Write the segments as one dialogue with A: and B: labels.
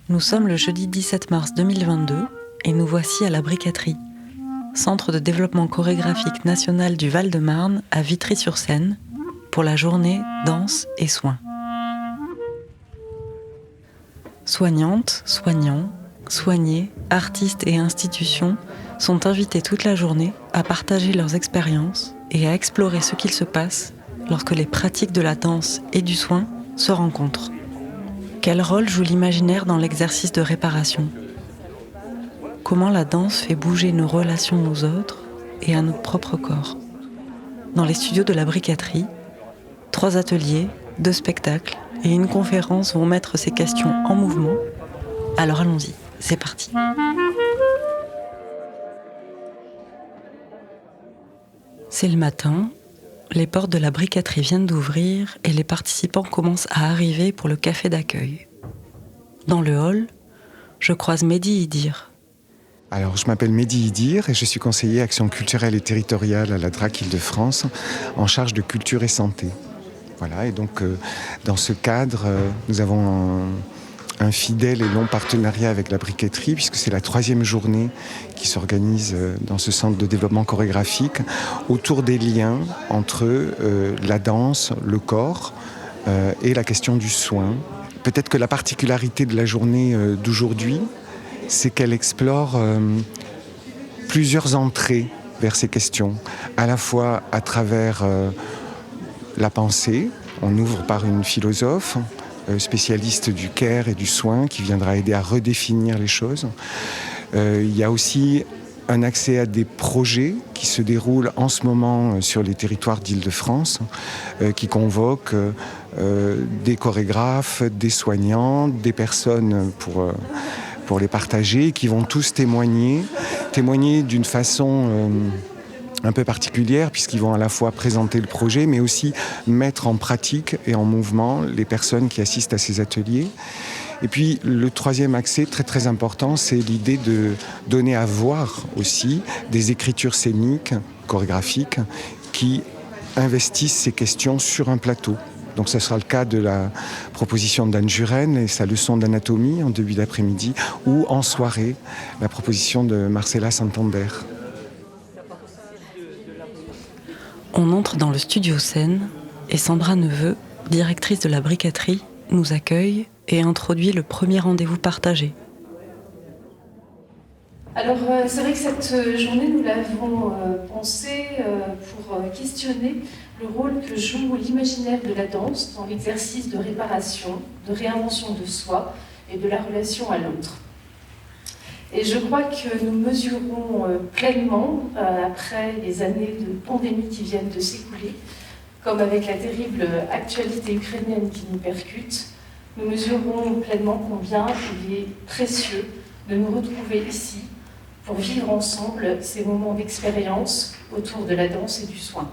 A: Nous sommes le jeudi 17 mars 2022 et nous voici à la Briqueterie, centre de développement chorégraphique national du Val-de-Marne à Vitry-sur-Seine, pour la journée Danse et Soins. Soignantes, soignants, soignés, artistes et institutions sont invités toute la journée à partager leurs expériences et à explorer ce qu'il se passe lorsque les pratiques de la danse et du soin se rencontrent. Quel rôle joue l'imaginaire dans l'exercice de réparation ? Comment la danse fait bouger nos relations aux autres et à notre propre corps ? Dans les studios de la Briqueterie, 3 ateliers, 2 spectacles et une conférence vont mettre ces questions en mouvement. Alors allons-y, c'est parti. C'est le matin, les portes de la Briqueterie viennent d'ouvrir et les participants commencent à arriver pour le café d'accueil. Dans le hall, je croise Mehdi Idir.
B: Alors, je m'appelle Mehdi Idir et je suis conseiller Action culturelle et territoriale à la DRAC Île-de-France en charge de culture et santé. Voilà, et donc dans ce cadre, nous avons un fidèle et long partenariat avec la Briqueterie, puisque c'est la 3e journée qui s'organise dans ce centre de développement chorégraphique autour des liens entre la danse, le corps et la question du soin. Peut-être que la particularité de la journée d'aujourd'hui, c'est qu'elle explore plusieurs entrées vers ces questions, à la fois à travers la pensée. On ouvre par une philosophe, spécialiste du care et du soin, qui viendra aider à redéfinir les choses. Il y a aussi un accès à des projets qui se déroulent en ce moment sur les territoires d'Île-de-France, qui convoquent des chorégraphes, des soignants, des personnes pour les partager, et qui vont tous témoigner d'une façon un peu particulière, puisqu'ils vont à la fois présenter le projet, mais aussi mettre en pratique et en mouvement les personnes qui assistent à ces ateliers. Et puis le 3e accès, très très important, c'est l'idée de donner à voir aussi des écritures scéniques, chorégraphiques, qui investissent ces questions sur un plateau. Donc ce sera le cas de la proposition d'Anne Juren et sa leçon d'anatomie en début d'après-midi, ou en soirée, la proposition de Marcella Santander.
A: On entre dans le studio scène et Sandra Neveu, directrice de la Briqueterie, nous accueille et introduit le premier rendez-vous partagé.
C: Alors c'est vrai que cette journée, nous l'avons pensée pour questionner le rôle que joue l'imaginaire de la danse dans l'exercice de réparation, de réinvention de soi et de la relation à l'autre. Et je crois que nous mesurons pleinement, après les années de pandémie qui viennent de s'écouler, comme avec la terrible actualité ukrainienne qui nous percute, nous mesurons pleinement combien il est précieux de nous retrouver ici pour vivre ensemble ces moments d'expérience autour de la danse et du soin.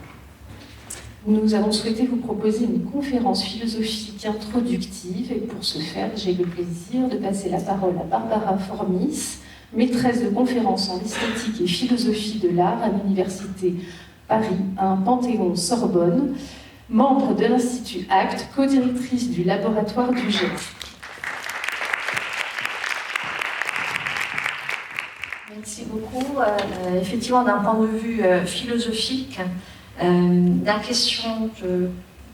C: Nous avons souhaité vous proposer une conférence philosophique introductive et pour ce faire, j'ai le plaisir de passer la parole à Barbara Formis, maîtresse de conférences en esthétique et philosophie de l'art à l'Université Paris 1 Panthéon-Sorbonne, membre de l'Institut ACT, co-directrice du laboratoire du geste.
D: Merci beaucoup. Effectivement, d'un point de vue philosophique, la question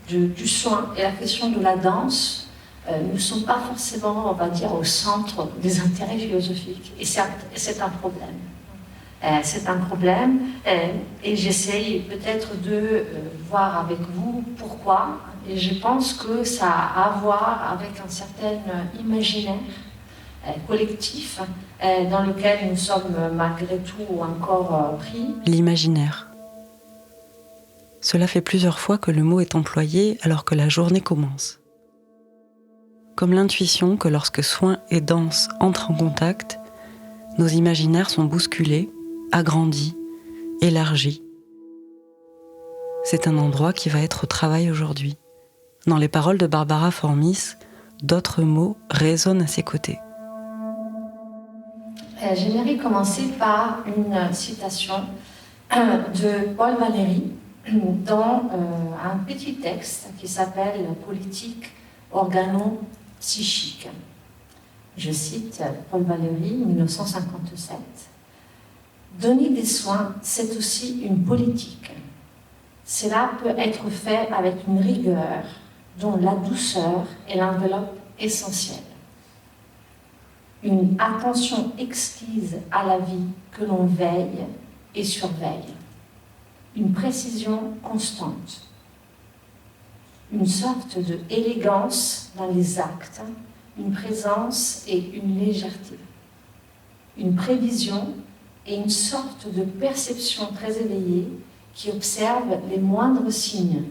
D: du soin et la question de la danse ne sont pas forcément, on va dire, au centre des intérêts philosophiques. Et c'est un problème. C'est un problème et j'essaye peut-être de voir avec vous pourquoi. Et je pense que ça a à voir avec un certain imaginaire collectif dans lequel nous sommes malgré tout encore pris.
A: L'imaginaire. Cela fait plusieurs fois que le mot est employé alors que la journée commence. Comme l'intuition que lorsque soin et danse entrent en contact, nos imaginaires sont bousculés, agrandis, élargis. C'est un endroit qui va être au travail aujourd'hui, Dans les paroles de Barbara Formis, d'autres mots résonnent à ses côtés.
D: J'aimerais commencer par une citation de Paul Valéry dans un petit texte qui s'appelle « Politique organo-psychique ». Je cite Paul Valéry, 1957. « Donner des soins, c'est aussi une politique. Cela peut être fait avec une rigueur dont la douceur est l'enveloppe essentielle. Une attention exquise à la vie que l'on veille et surveille. Une précision constante. Une sorte de élégance dans les actes, une présence et une légèreté. Une prévision et une sorte de perception très éveillée qui observe les moindres signes.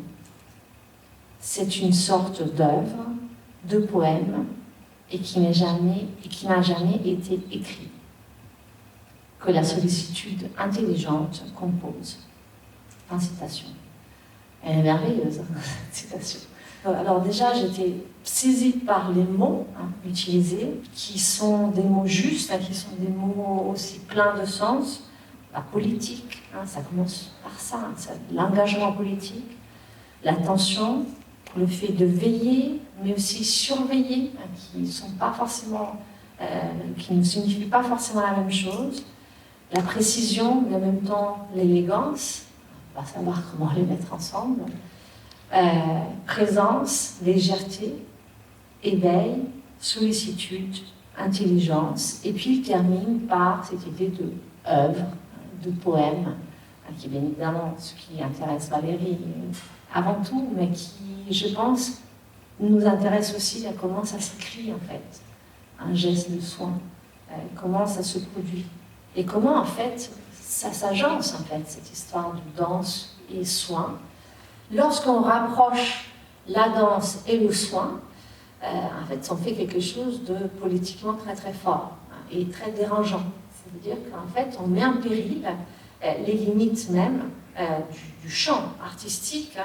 D: C'est une sorte d'œuvre, de poème, et qui n'a jamais été écrit, que la sollicitude intelligente compose. » Fin de citation. Elle est merveilleuse, cette citation. Alors déjà, j'étais saisie par les mots utilisés, qui sont des mots justes, qui sont des mots aussi pleins de sens. La politique, ça commence par ça, l'engagement politique, l'attention, le fait de veiller, mais aussi surveiller, qui ne signifie pas forcément la même chose, la précision, mais en même temps l'élégance, on va savoir comment les mettre ensemble, présence, légèreté, éveil, sollicitude, intelligence, et puis il termine par cette idée de œuvre, de poème, qui est bien évidemment ce qui intéresse Valéry avant tout, mais qui, je pense, nous intéresse aussi à comment ça s'écrit en fait, un geste de soin, comment ça se produit, et comment en fait ça s'agence en fait, cette histoire de danse et soin. Lorsqu'on rapproche la danse et le soin, en fait on fait quelque chose de politiquement très très fort et très dérangeant. C'est-à-dire qu'en fait, on met en péril les limites même du champ artistique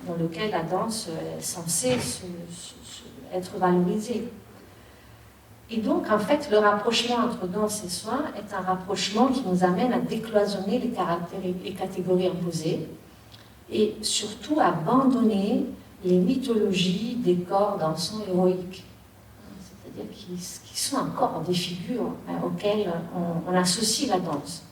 D: dans lequel la danse est censée être valorisée. Et donc, en fait, le rapprochement entre danse et soin est un rapprochement qui nous amène à décloisonner les catégories imposées et surtout à abandonner les mythologies des corps dansants héroïques. C'est-à-dire qui sont encore des figures auxquelles on associe la danse.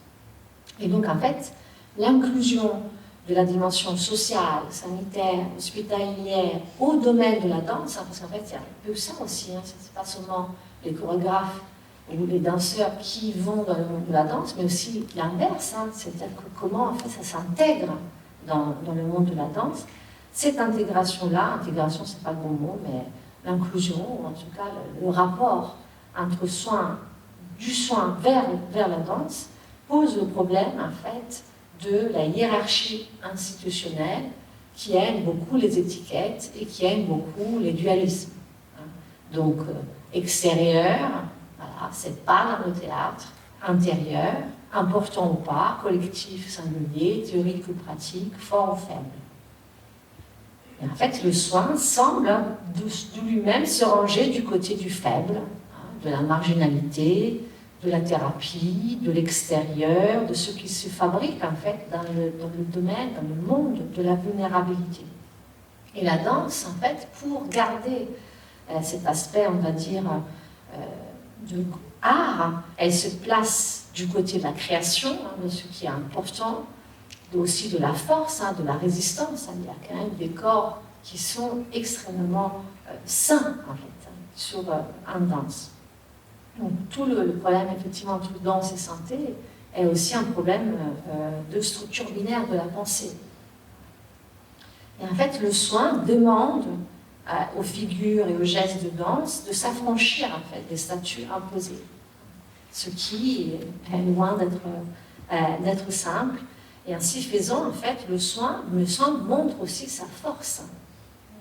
D: Et donc, en fait, l'inclusion de la dimension sociale, sanitaire, hospitalière au domaine de la danse, parce qu'en fait, il y a un peu ça aussi, c'est pas seulement les chorégraphes ou les danseurs qui vont dans le monde de la danse, mais aussi l'inverse, c'est-à-dire comment en fait ça s'intègre dans le monde de la danse. Cette intégration-là, intégration c'est pas le bon mot, mais l'inclusion, ou en tout cas le rapport entre du soin vers la danse, pose le problème en fait de la hiérarchie institutionnelle qui aime beaucoup les étiquettes et qui aime beaucoup les dualismes. Donc extérieur, voilà, c'est pas dans le théâtre, intérieur, important ou pas, collectif, singulier, théorique ou pratique, fort ou faible. Et en fait, le soin semble de lui-même se ranger du côté du faible, de la marginalité, de la thérapie, de l'extérieur, de ce qui se fabrique en fait dans le domaine, dans le monde de la vulnérabilité. Et la danse, en fait, pour garder cet aspect, on va dire, de art, elle se place du côté de la création, de ce qui est important, aussi de la force, de la résistance. Il y a quand même des corps qui sont extrêmement sains, en fait, en danse. Donc tout le problème, effectivement, entre danse et santé est aussi un problème de structure binaire de la pensée. Et en fait, le soin demande aux figures et aux gestes de danse de s'affranchir, en fait, des statuts imposés. Ce qui est loin d'être simple. Et ainsi faisant, en fait, le soin, me semble, montre aussi sa force.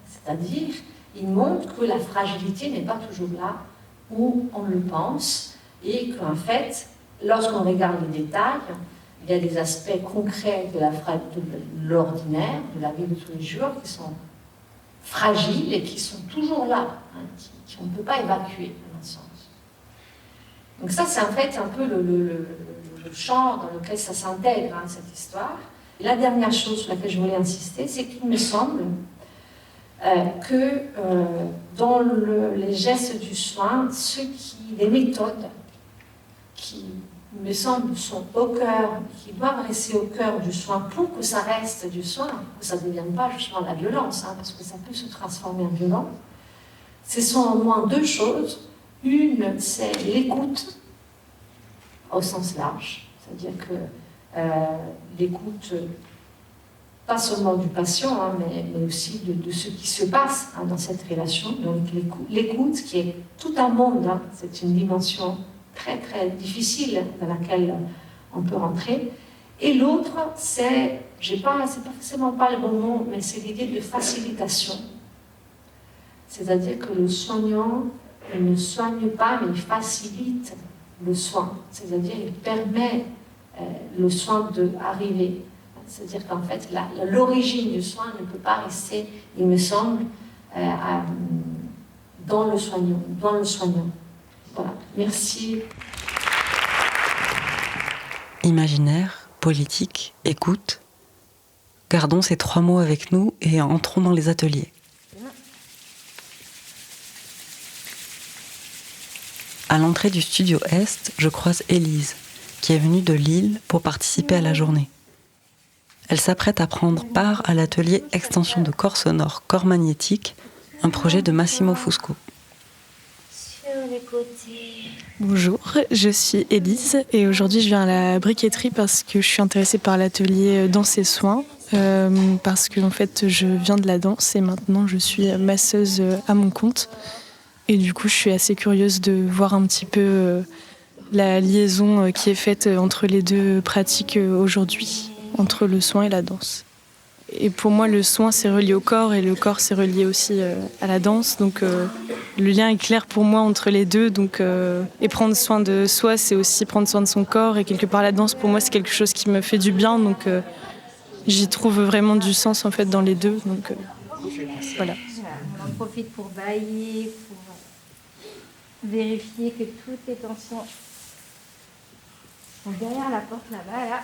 D: C'est-à-dire, il montre que la fragilité n'est pas toujours là où on le pense, et qu'en fait, lorsqu'on regarde les détails, il y a des aspects concrets de l'ordinaire, de la vie de tous les jours, qui sont fragiles et qui sont toujours là, hein, qu'on ne peut pas évacuer, à mon sens. Donc ça, c'est en fait un peu le champ dans lequel ça s'intègre, hein, cette histoire. Et la dernière chose sur laquelle je voulais insister, c'est qu'il me semble que dans les gestes du soin, les méthodes qui me semble, sont au cœur, qui doivent rester au cœur du soin pour que ça reste du soin, que ça ne devienne pas justement la violence, hein, parce que ça peut se transformer en violence. Ce sont au moins deux choses. Une, c'est l'écoute, au sens large, c'est-à-dire que l'écoute, pas seulement du patient, hein, mais aussi de ce qui se passe, hein, dans cette relation. Donc l'écoute, qui est tout un monde, hein, c'est une dimension très très difficile dans laquelle on peut rentrer. Et l'autre, c'est pas forcément pas le bon mot, mais c'est l'idée de facilitation. C'est-à-dire que le soignant ne soigne pas, mais il facilite le soin. C'est-à-dire qu'il permet le soin d'arriver. C'est-à-dire qu'en fait, l'origine du soin ne peut pas rester, il me semble, dans le soignant. Voilà, merci.
A: Imaginaire, politique, écoute. Gardons ces trois mots avec nous et entrons dans les ateliers. À l'entrée du studio Est, je croise Élise, qui est venue de Lille pour participer à la journée. Elle s'apprête à prendre part à l'atelier Extension de corps sonore, corps magnétique, un projet de Massimo Fusco.
E: Bonjour, je suis Élise et aujourd'hui je viens à la briqueterie parce que je suis intéressée par l'atelier danse et soins, parce que en fait je viens de la danse et maintenant je suis masseuse à mon compte et du coup je suis assez curieuse de voir un petit peu la liaison qui est faite entre les deux pratiques aujourd'hui, entre le soin et la danse. Et pour moi, le soin, c'est relié au corps et le corps, c'est relié aussi à la danse. Donc, le lien est clair pour moi entre les deux. Donc, et prendre soin de soi, c'est aussi prendre soin de son corps. Et quelque part, la danse, pour moi, c'est quelque chose qui me fait du bien. Donc, j'y trouve vraiment du sens, en fait, dans les deux. Donc, voilà.
F: On en profite pour bailler, pour vérifier que toutes les tensions sont derrière la porte là-bas, là.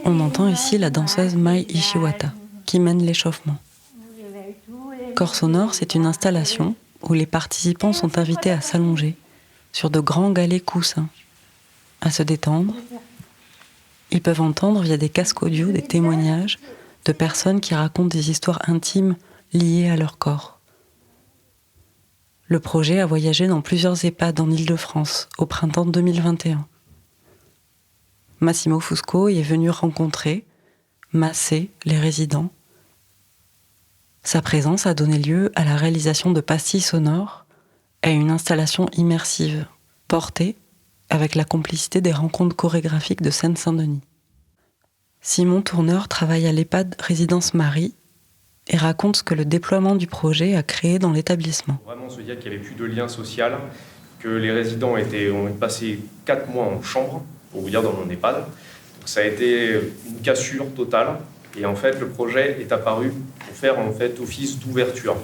A: On entend ici la danseuse Mai Ishiwata, qui mène l'échauffement. Corps sonore, c'est une installation où les participants sont invités à s'allonger sur de grands galets coussins, à se détendre. Ils peuvent entendre via des casques audio des témoignages de personnes qui racontent des histoires intimes liées à leur corps. Le projet a voyagé dans plusieurs EHPAD en Île-de-France au printemps 2021. Massimo Fusco y est venu rencontrer, masser les résidents. Sa présence a donné lieu à la réalisation de pastilles sonores et à une installation immersive, portée avec la complicité des rencontres chorégraphiques de Seine-Saint-Denis. Simon Tourneur travaille à l'EHPAD Résidence Marie et raconte ce que le déploiement du projet a créé dans l'établissement.
G: Vraiment se dire qu'il n'y avait plus de lien social, que les résidents ont passé 4 mois en chambre, pour vous dire, dans mon EHPAD. Donc ça a été une cassure totale. Et en fait, le projet est apparu pour faire en fait office d'ouverture.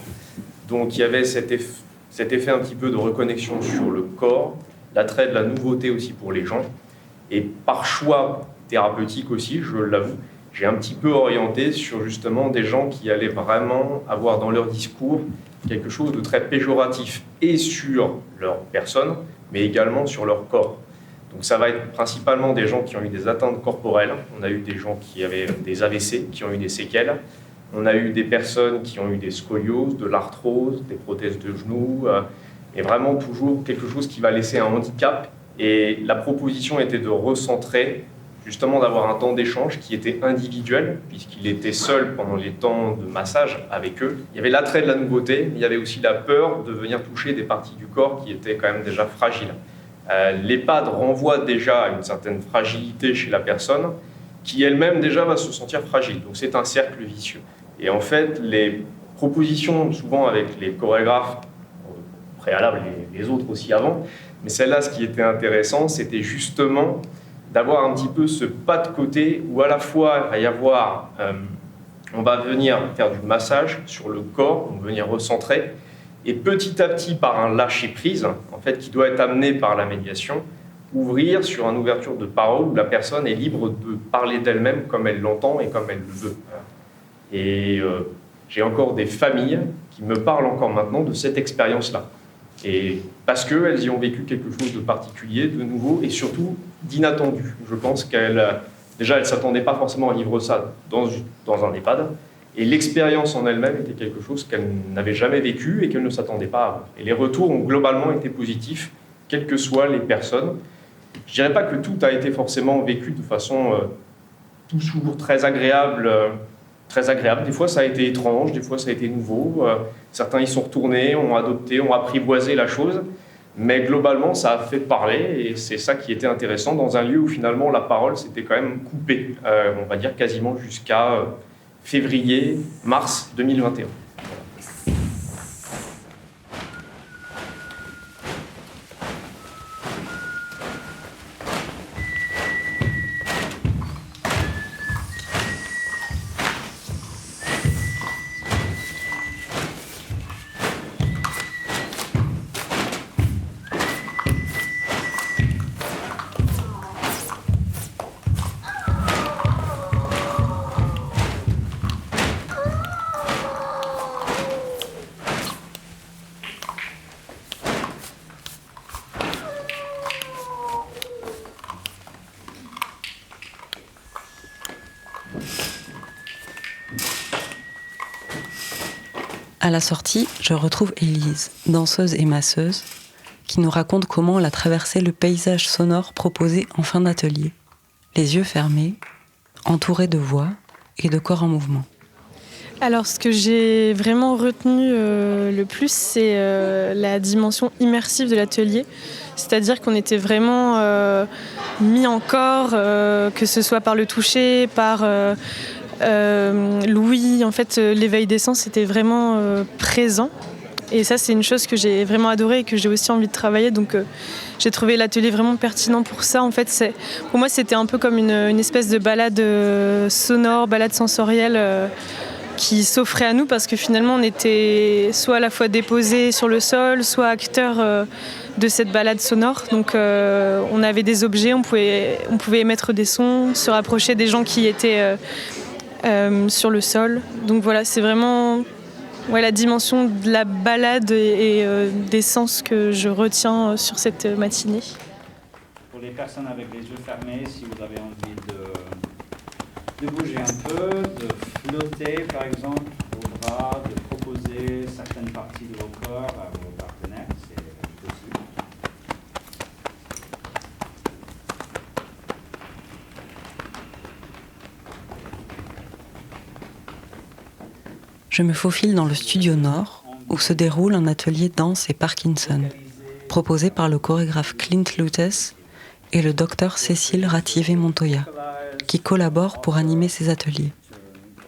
G: Donc il y avait cet effet un petit peu de reconnexion sur le corps, l'attrait de la nouveauté aussi pour les gens. Et par choix thérapeutique aussi, je l'avoue, j'ai un petit peu orienté sur justement des gens qui allaient vraiment avoir dans leur discours quelque chose de très péjoratif, et sur leur personne, mais également sur leur corps. Donc ça va être principalement des gens qui ont eu des atteintes corporelles. On a eu des gens qui avaient des AVC, qui ont eu des séquelles. On a eu des personnes qui ont eu des scolioses, de l'arthrose, des prothèses de genoux, et vraiment toujours quelque chose qui va laisser un handicap. Et la proposition était de recentrer, justement d'avoir un temps d'échange qui était individuel, puisqu'il était seul pendant les temps de massage avec eux. Il y avait l'attrait de la nouveauté, mais il y avait aussi la peur de venir toucher des parties du corps qui étaient quand même déjà fragiles. L'EHPAD renvoie déjà à une certaine fragilité chez la personne qui elle-même déjà va se sentir fragile. Donc c'est un cercle vicieux. Et en fait, les propositions, souvent avec les chorégraphes préalables, les autres aussi avant, mais celle-là, ce qui était intéressant, c'était justement d'avoir un petit peu ce pas de côté où à la fois il va y avoir On va venir faire du massage sur le corps, on va venir recentrer, et petit à petit, par un lâcher-prise, en fait, qui doit être amené par la médiation, ouvrir sur une ouverture de parole où la personne est libre de parler d'elle-même comme elle l'entend et comme elle le veut. Et j'ai encore des familles qui me parlent encore maintenant de cette expérience-là. Et parce qu'elles y ont vécu quelque chose de particulier, de nouveau et surtout d'inattendu. Je pense qu'elles ne s'attendaient pas forcément à vivre ça dans un EHPAD. Et l'expérience en elle-même était quelque chose qu'elles n'avaient jamais vécu et qu'elles ne s'attendaient pas à avoir. Et les retours ont globalement été positifs, quelles que soient les personnes. Je ne dirais pas que tout a été forcément vécu de façon toujours très agréable. Des fois, ça a été étrange, des fois, ça a été nouveau. Certains y sont retournés, ont adopté, ont apprivoisé la chose. Mais globalement, ça a fait parler et c'est ça qui était intéressant dans un lieu où finalement la parole s'était quand même coupée, on va dire quasiment jusqu'à février, mars 2021.
A: À la sortie, je retrouve Élise, danseuse et masseuse, qui nous raconte comment elle a traversé le paysage sonore proposé en fin d'atelier, les yeux fermés, entourée de voix et de corps en mouvement.
E: Alors, ce que j'ai vraiment retenu le plus, c'est la dimension immersive de l'atelier. C'est-à-dire qu'on était vraiment mis en corps, que ce soit par le toucher, par l'ouïe. En fait, l'éveil des sens était vraiment présent. Et ça, c'est une chose que j'ai vraiment adorée et que j'ai aussi envie de travailler. Donc, j'ai trouvé l'atelier vraiment pertinent pour ça. En fait, pour moi, c'était un peu comme une espèce de balade sonore, balade sensorielle qui s'offrait à nous parce que finalement, on était soit à la fois déposés sur le sol, soit acteurs de cette balade sonore. Donc, on avait des objets, on pouvait émettre des sons, se rapprocher des gens qui étaient sur le sol. Donc voilà, c'est vraiment la dimension de la balade et des sens que je retiens sur cette matinée.
H: Pour les personnes avec les yeux fermés, si vous avez envie de bouger un peu, de flotter par exemple vos bras, de proposer certaines parties de vos corps à vos partenaires, c'est possible.
A: Je me faufile dans le studio Nord, où se déroule un atelier danse et Parkinson, proposé par le chorégraphe Clint Lutes et le docteur Cécile Rativé-Montoya, qui collaborent pour animer ces ateliers.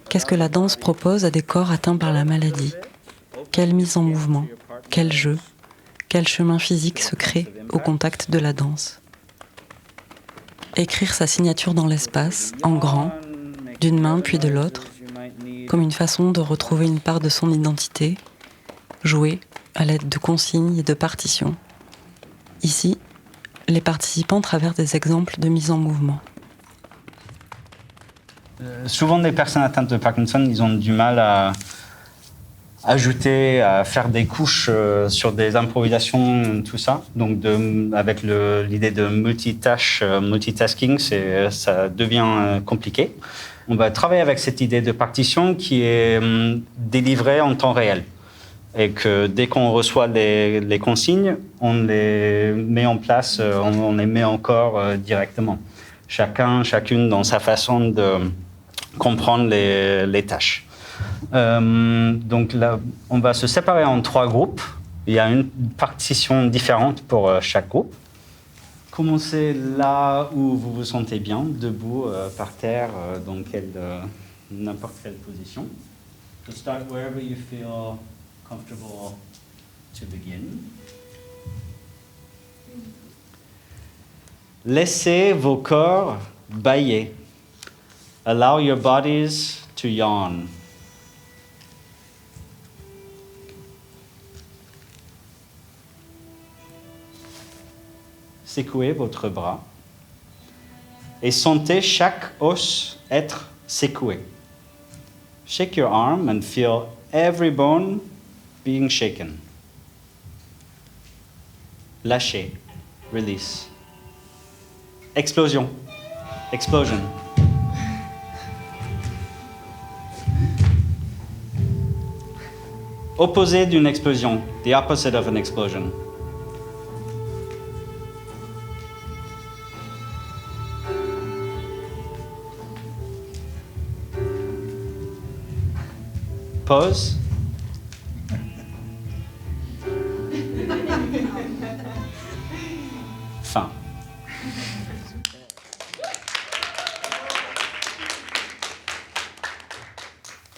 A: Qu'est-ce que la danse propose à des corps atteints par la maladie ? Quelle mise en mouvement ? Quel jeu ? Quel chemin physique se crée au contact de la danse ? Écrire sa signature dans l'espace, en grand, d'une main puis de l'autre, comme une façon de retrouver une part de son identité, jouer à l'aide de consignes et de partitions. Ici, les participants traversent des exemples de mise en mouvement.
H: Souvent, les personnes atteintes de Parkinson, ils ont du mal à ajouter, à faire des couches sur des improvisations, tout ça. Donc, avec l'idée de multitasking, ça devient compliqué. On va travailler avec cette idée de partition qui est délivrée en temps réel. Et que dès qu'on reçoit les consignes, on les met en place, on les met en corps directement. Chacune dans sa façon de comprendre les tâches. Donc là, on va se séparer en 3 groupes. Il y a une partition différente pour chaque groupe. Commencez là où vous vous sentez bien, debout, par terre, dans n'importe quelle position. To start wherever you feel comfortable to begin. Laissez vos corps bailler. Allow your bodies to yawn. Secouez votre bras et sentez chaque os être secoué. Shake your arm and feel every bone being shaken. Lâchez, release. Explosion, explosion. Opposé d'une explosion, the opposite of an explosion. Pause. Fin.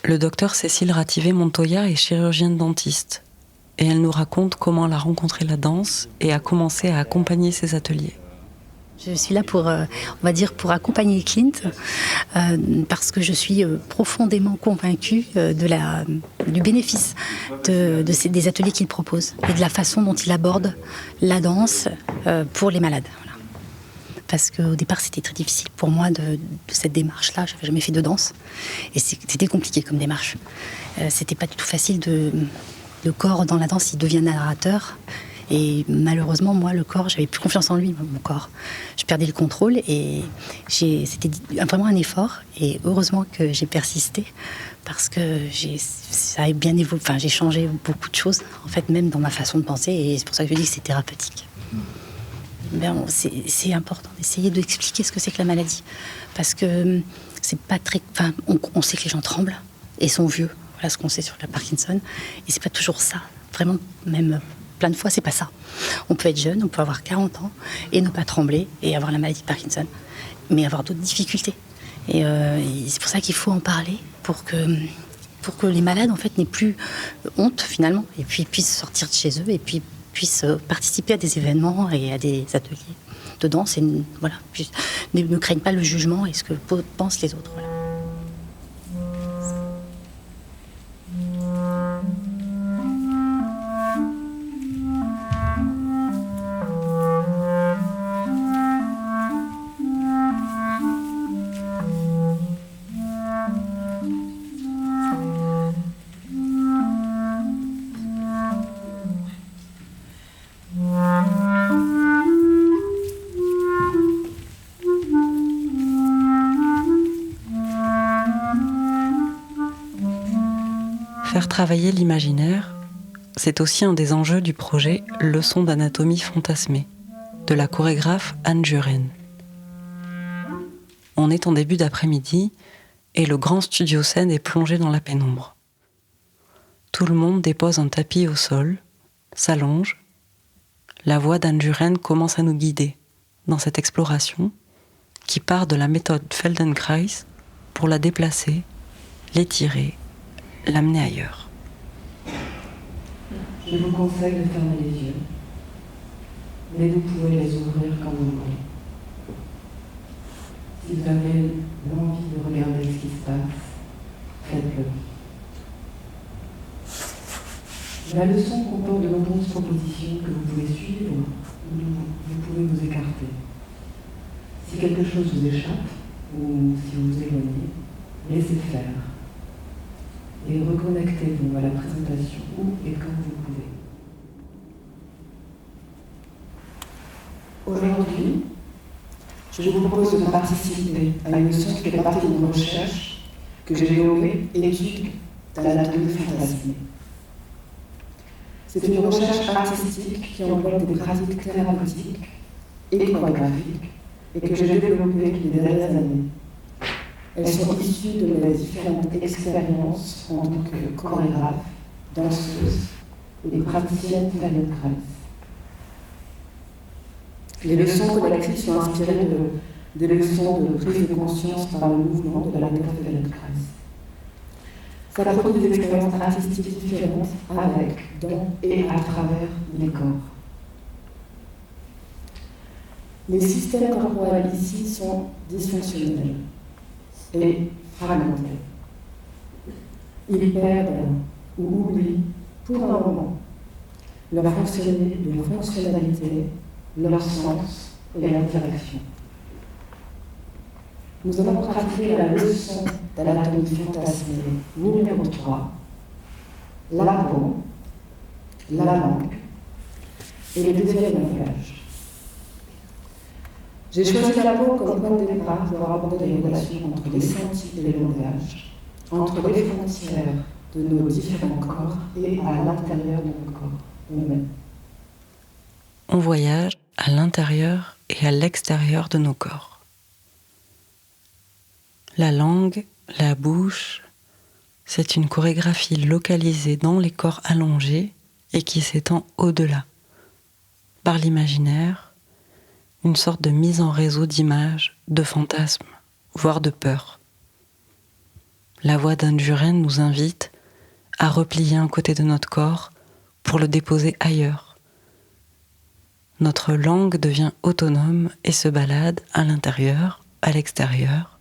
A: Le docteur Cécile Rativé-Montoya est chirurgienne dentiste et elle nous raconte comment elle a rencontré la danse et a commencé à accompagner ses ateliers.
I: Je suis là pour, on va dire, pour accompagner Clint parce que je suis profondément convaincue du bénéfice des ateliers qu'il propose et de la façon dont il aborde la danse pour les malades. Voilà. Parce qu'au départ, c'était très difficile pour moi de cette démarche-là. Je n'avais jamais fait de danse et c'était compliqué comme démarche. C'était pas du tout facile le corps dans la danse, il devient narrateur. Et malheureusement, moi, le corps, j'avais plus confiance en lui, mon corps. Je perdais le contrôle et c'était vraiment un effort. Et heureusement que j'ai persisté parce que ça a bien évolué. Enfin, j'ai changé beaucoup de choses, en fait, même dans ma façon de penser. Et c'est pour ça que je dis que c'est thérapeutique. Ben, c'est important d'essayer d'expliquer ce que c'est que la maladie. Parce que c'est pas très... Enfin, on sait que les gens tremblent et sont vieux. Voilà ce qu'on sait sur la Parkinson. Et c'est pas toujours ça. Vraiment, même... Plein de fois, c'est pas ça. On peut être jeune, on peut avoir 40 ans et ne pas trembler et avoir la maladie de Parkinson, mais avoir d'autres difficultés. Et c'est pour ça qu'il faut en parler pour que les malades en fait n'aient plus honte finalement et puis puissent sortir de chez eux et puis puissent participer à des événements et à des ateliers de danse et voilà, ne craignent pas le jugement et ce que pensent les autres. Voilà.
A: Faire travailler l'imaginaire, c'est aussi un des enjeux du projet Leçons d'anatomie fantasmée, de la chorégraphe Anne Juren. On est en début d'après-midi et le grand studio scène est plongé dans la pénombre. Tout le monde dépose un tapis au sol, s'allonge. La voix d'Anne Juren commence à nous guider dans cette exploration qui part de la méthode Feldenkrais pour la déplacer, l'étirer, l'amener ailleurs.
J: Je vous conseille de fermer les yeux, mais vous pouvez les ouvrir quand vous voulez. Si vous avez l'envie de regarder ce qui se passe, faites-le. La leçon comporte de nombreuses propositions que vous pouvez suivre ou vous pouvez vous écarter. Si quelque chose vous échappe ou si vous vous éloignez, laissez faire. Et reconnectez-vous à la présentation où et quand vous pouvez. Aujourd'hui, je vous propose de participer à une leçon qui fait partie d'une recherche que j'ai nommée Étude d'anatomie fantasmée. C'est une recherche artistique qui englobe des pratiques thérapeutiques et chorégraphiques et que j'ai développées les dernières années. Elles sont issues de mes différentes expériences en tant que chorégraphe, danseuse et praticienne Feldenkrais. Les leçons collectives sont inspirées des leçons de prise de conscience par le mouvement de la méthode Feldenkrais. Ça produit des expériences artistiques différentes avec, dans et à travers les corps. Les systèmes corporels ici sont dysfonctionnels et fragmentés. Ils perdent ou oublient, pour un moment, leur fonctionnalité, leur sens et leur direction. Nous allons pratiquer la leçon d'anatomie fantasmée numéro 3, la peau, la langue et le deuxième langage. J'ai choisi la peau comme point de départ pour aborder les relations entre les sentis et les langages, entre les frontières de nos différents corps et à l'intérieur de nos corps nous-mêmes.
A: On voyage à l'intérieur et à l'extérieur de nos corps. La langue, la bouche, c'est une chorégraphie localisée dans les corps allongés et qui s'étend au-delà, par l'imaginaire, une sorte de mise en réseau d'images, de fantasmes, voire de peurs. La voix d'Anne Juren nous invite à replier un côté de notre corps pour le déposer ailleurs. Notre langue devient autonome et se balade à l'intérieur, à l'extérieur.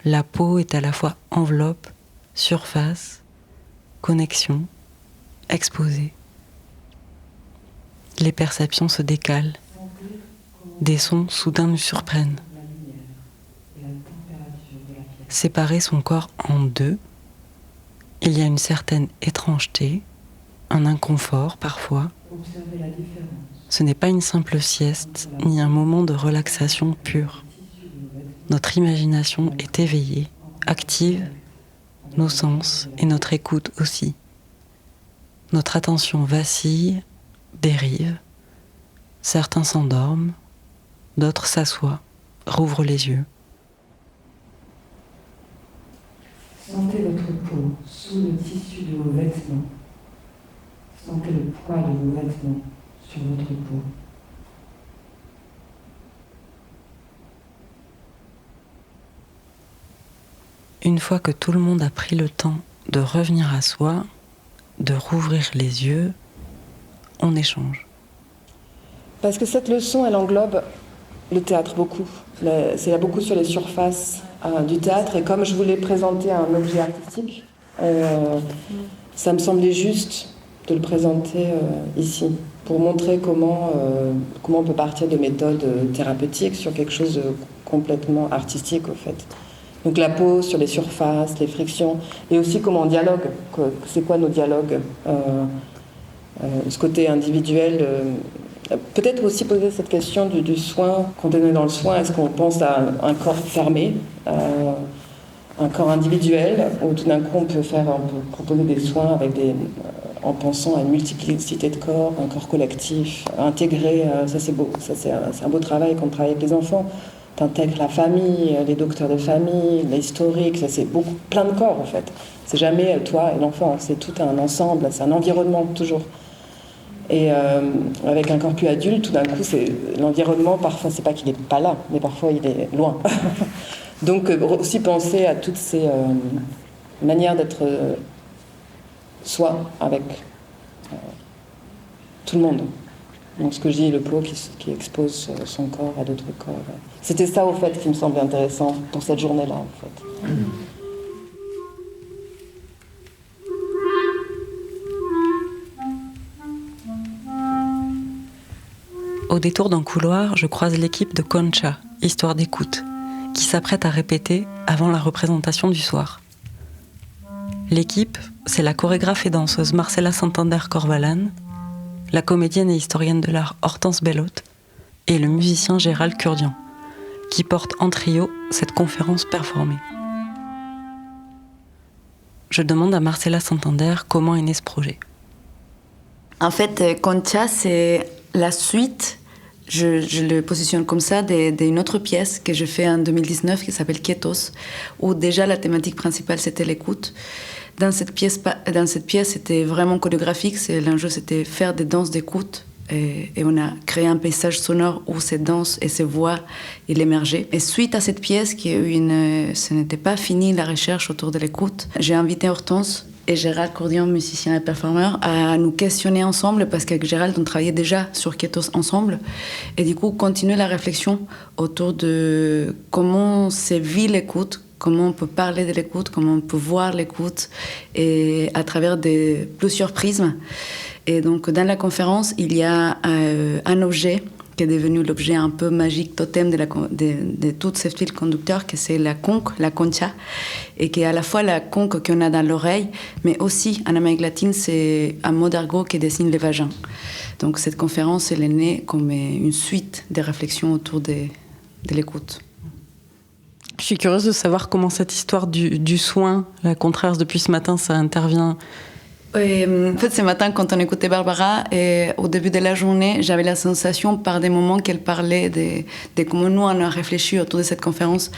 A: La peau est à la fois enveloppe, surface, connexion, exposée. Les perceptions se décalent. Des sons soudain nous surprennent. Séparer son corps en deux, il y a une certaine étrangeté, un inconfort parfois. Ce n'est pas une simple sieste, ni un moment de relaxation pure. Notre imagination est éveillée, active, nos sens et notre écoute aussi. Notre attention vacille, dérive. Certains s'endorment, d'autres s'assoient, rouvrent les yeux.
J: Sentez votre peau sous le tissu de vos vêtements. Sentez le poids de vos vêtements sur votre peau.
A: Une fois que tout le monde a pris le temps de revenir à soi, de rouvrir les yeux, on échange.
K: Parce que cette leçon, elle englobe le théâtre beaucoup. C'est beaucoup sur les surfaces du théâtre. Et comme je voulais présenter un objet artistique, ça me semblait juste de le présenter ici, pour montrer comment on peut partir de méthodes thérapeutiques sur quelque chose de complètement artistique, au fait. Donc la peau sur les surfaces, les frictions, et aussi comment on dialogue. C'est quoi nos dialogues, ce côté individuel. Peut-être aussi poser cette question du soin. Quand on est dans le soin, est-ce qu'on pense à un corps fermé, un corps individuel, ou tout d'un coup on peut proposer des soins en pensant à une multiplicité de corps, un corps collectif, intégré. Ça c'est beau, c'est un beau travail quand on travaille avec les enfants. T'intègres la famille, les docteurs de famille, l'historique, ça c'est plein de corps en fait. C'est jamais toi et l'enfant, c'est tout un ensemble, c'est un environnement toujours. Et avec un corps plus adulte, tout d'un coup, l'environnement, parfois, c'est pas qu'il n'est pas là, mais parfois il est loin. Donc aussi penser à toutes ces manières d'être soi avec tout le monde. Donc ce que je dis, le pot qui expose son corps à d'autres corps. C'était ça, au fait, qui me semblait intéressant pour cette journée-là, en fait.
A: Au détour d'un couloir, je croise l'équipe de Concha, Histoire d'écoute, qui s'apprête à répéter avant la représentation du soir. L'équipe, c'est la chorégraphe et danseuse Marcela Santander-Corvalán, la comédienne et historienne de l'art Hortense Bellotte et le musicien Gérald Kurdian, qui portent en trio cette conférence performée. Je demande à Marcela Santander comment est né ce projet.
L: En fait, Concha, c'est la suite, je le positionne comme ça, d'une autre pièce que j'ai faite en 2019 qui s'appelle Quietos, où déjà la thématique principale c'était l'écoute. Dans cette pièce, c'était vraiment chorégraphique. L'enjeu, c'était faire des danses d'écoute. Et on a créé un paysage sonore où ces danses et ces voix, il émergeaient. Et suite à cette pièce, ce n'était pas fini la recherche autour de l'écoute, j'ai invité Hortense et Gérald Kurdian, musicien et performeur, à nous questionner ensemble, parce qu'avec Gérald, on travaillait déjà sur Quietos ensemble. Et du coup, continuer la réflexion autour de comment se vit l'écoute, comment on peut parler de l'écoute, comment on peut voir l'écoute, et à travers plusieurs prismes. Et donc, dans la conférence, il y a un objet qui est devenu l'objet un peu magique, totem de toutes ces fils conducteurs, que c'est la conque, la concha, et qui est à la fois la conque qu'on a dans l'oreille, mais aussi, en Amérique latine, c'est un mot d'argot qui désigne les vagins. Donc cette conférence, elle est née comme une suite de réflexions autour de l'écoute.
A: Je suis curieuse de savoir comment cette histoire du soin, la Contraire, depuis ce matin, ça intervient.
L: En fait, ce matin, quand on écoutait Barbara, au début de la journée, j'avais la sensation par des moments qu'elle parlait de comment nous, on a réfléchi autour de cette conférence.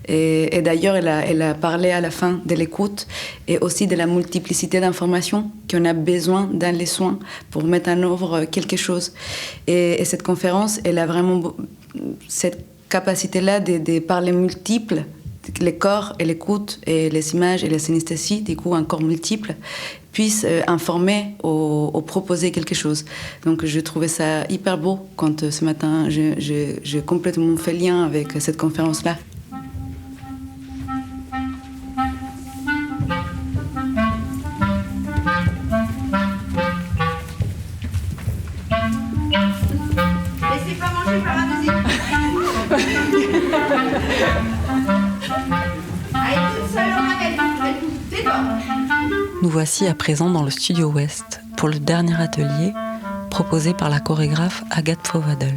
L: Et d'ailleurs, elle a parlé à la fin de l'écoute et aussi de la multiplicité d'informations qu'on a besoin dans les soins pour mettre en œuvre quelque chose. Et cette conférence, elle a vraiment cette capacité-là de parler multiples, les corps et l'écoute et les images et la synesthésie, du coup, encore multiples, puissent informer ou proposer quelque chose. Donc je trouvais ça hyper beau quand ce matin j'ai complètement fait lien avec cette conférence-là.
M: Laissez pas manger par la musique. Allez, toute seule en magasin, t'es
A: Nous voici à présent dans le Studio Ouest pour le dernier atelier proposé par la chorégraphe Agathe Fauvadel.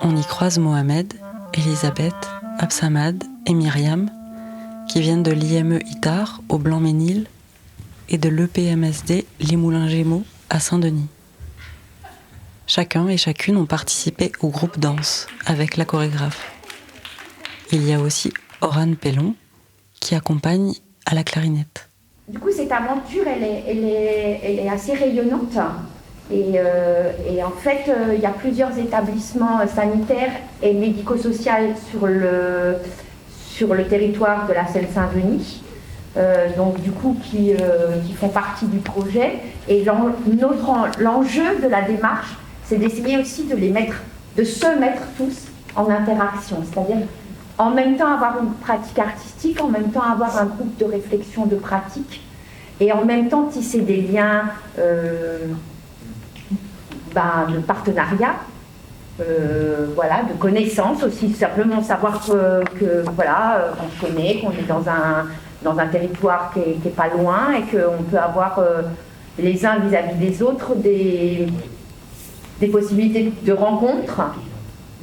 A: On y croise Mohamed, Elisabeth, Absamad et Myriam qui viennent de l'IME ITAR au Blanc-Ménil et de l'EPMSD Les Moulins-Gémeaux à Saint-Denis. Chacun et chacune ont participé au groupe danse avec la chorégraphe. Il y a aussi Oran Pellon qui accompagne à la clarinette.
N: Du coup, cette aventure, elle est assez rayonnante. Et en fait, il y a plusieurs établissements sanitaires et médico-sociaux sur le territoire de la Seine-Saint-Denis, donc du coup qui font partie du projet. Et l'enjeu de la démarche, c'est d'essayer aussi de se mettre tous en interaction, c'est-à-dire en même temps avoir une pratique artistique, en même temps avoir un groupe de réflexion de pratique, et en même temps tisser des liens de partenariat, de connaissances aussi, simplement savoir qu'on connaît, qu'on est dans un territoire qui est pas loin et qu'on peut avoir les uns vis-à-vis des autres des possibilités de rencontres,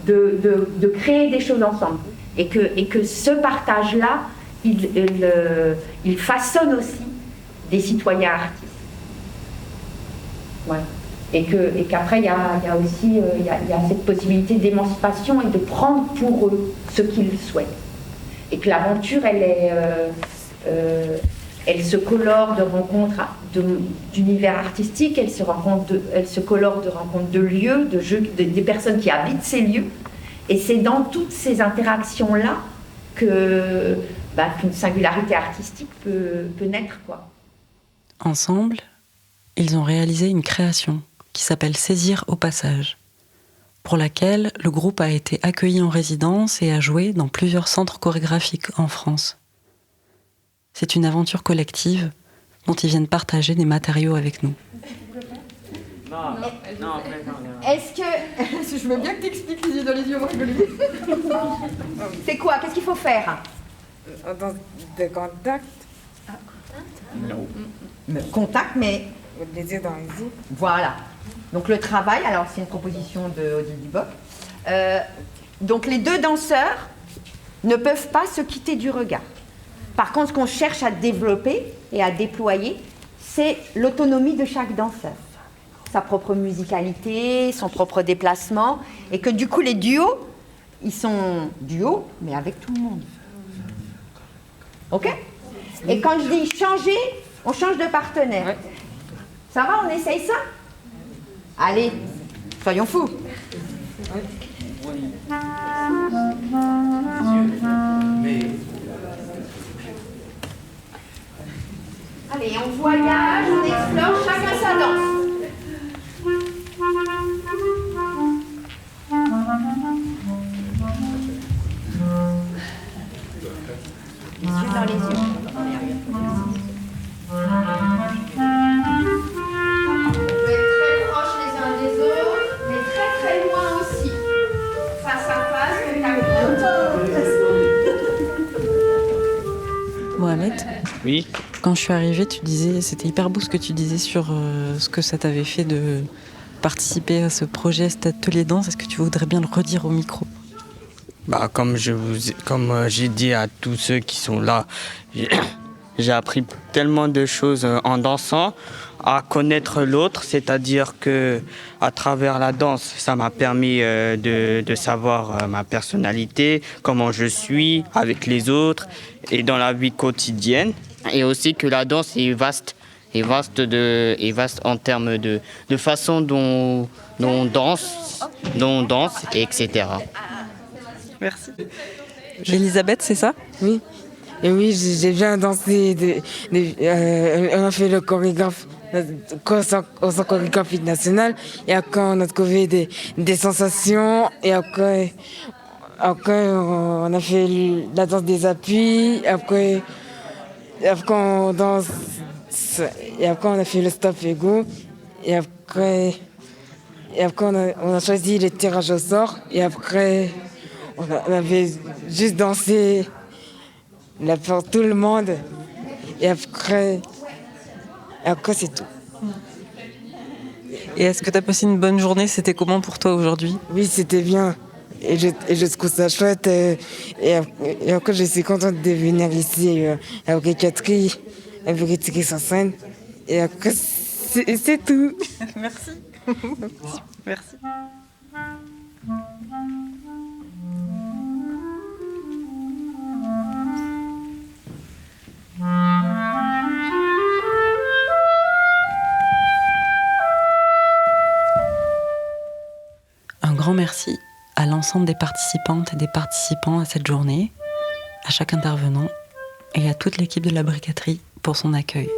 N: de créer des choses ensemble. Et que ce partage-là, il façonne aussi des citoyens artistes. Ouais. Et qu'après, il y a aussi cette possibilité d'émancipation et de prendre pour eux ce qu'ils souhaitent. Et que l'aventure, elle se colore de rencontres d'univers artistiques, elle se colore de rencontres de lieux, des personnes qui habitent ces lieux. Et c'est dans toutes ces interactions-là qu'une singularité artistique peut naître, quoi.
A: Ensemble, ils ont réalisé une création qui s'appelle Saisir au passage, pour laquelle le groupe a été accueilli en résidence et a joué dans plusieurs centres chorégraphiques en France. C'est une aventure collective dont ils viennent partager des matériaux avec nous.
M: Non, est-ce que... Je veux bien que tu expliques les yeux dans les yeux, on va rigoler. C'est quoi? Qu'est-ce qu'il faut faire?
O: Dans des contacts.
M: Non. Contact, mais...
O: Les yeux dans les yeux.
M: Voilà. Donc le travail, alors c'est une composition de Odile Duboc. Donc les deux danseurs ne peuvent pas se quitter du regard. Par contre, ce qu'on cherche à développer et à déployer, c'est l'autonomie de chaque danseur. Sa propre musicalité, son propre déplacement, et que du coup les duos, ils sont duos, mais avec tout le monde. Ok? Et quand je dis changer, on change de partenaire. Ouais. Ça va, on essaye ça? Allez, soyons fous. Allez, on voyage, on explore, chacun sa danse.
F: dans les yeux.
A: Mohamed,
P: oui.
A: Quand je suis arrivée, tu disais, c'était hyper beau ce que tu disais sur ce que ça t'avait fait de participer à ce projet, à cet atelier danse. Est-ce que tu voudrais bien le redire au micro?
P: Comme j'ai dit à tous ceux qui sont là, j'ai appris tellement de choses en dansant, à connaître l'autre, c'est-à-dire que à travers la danse, ça m'a permis de savoir ma personnalité, comment je suis avec les autres et dans la vie quotidienne, et aussi que la danse est vaste en termes de façon dont on danse, etc.
A: Merci. Elisabeth, c'est ça?
O: Oui. Et oui, j'ai bien dansé. On a fait le chorégraphe au chorégraphie national. Et après, on a trouvé des sensations. Et après, on a fait la danse des appuis. Après on danse. Et après, on a fait le stop et go. Et après on a choisi les tirages au sort. Et après, on avait juste dansé pour tout le monde. Et après c'est tout.
A: Et est-ce que tu as passé une bonne journée? C'était comment pour toi aujourd'hui?
O: Oui, c'était bien. Et je trouve ça chouette. Et après, je suis contente de venir ici avec Catherine, avec Thierry sur scène. Et après, c'est tout.
A: Merci. Merci. Un grand merci à l'ensemble des participantes et des participants à cette journée, à chaque intervenant et à toute l'équipe de la briqueterie pour son accueil.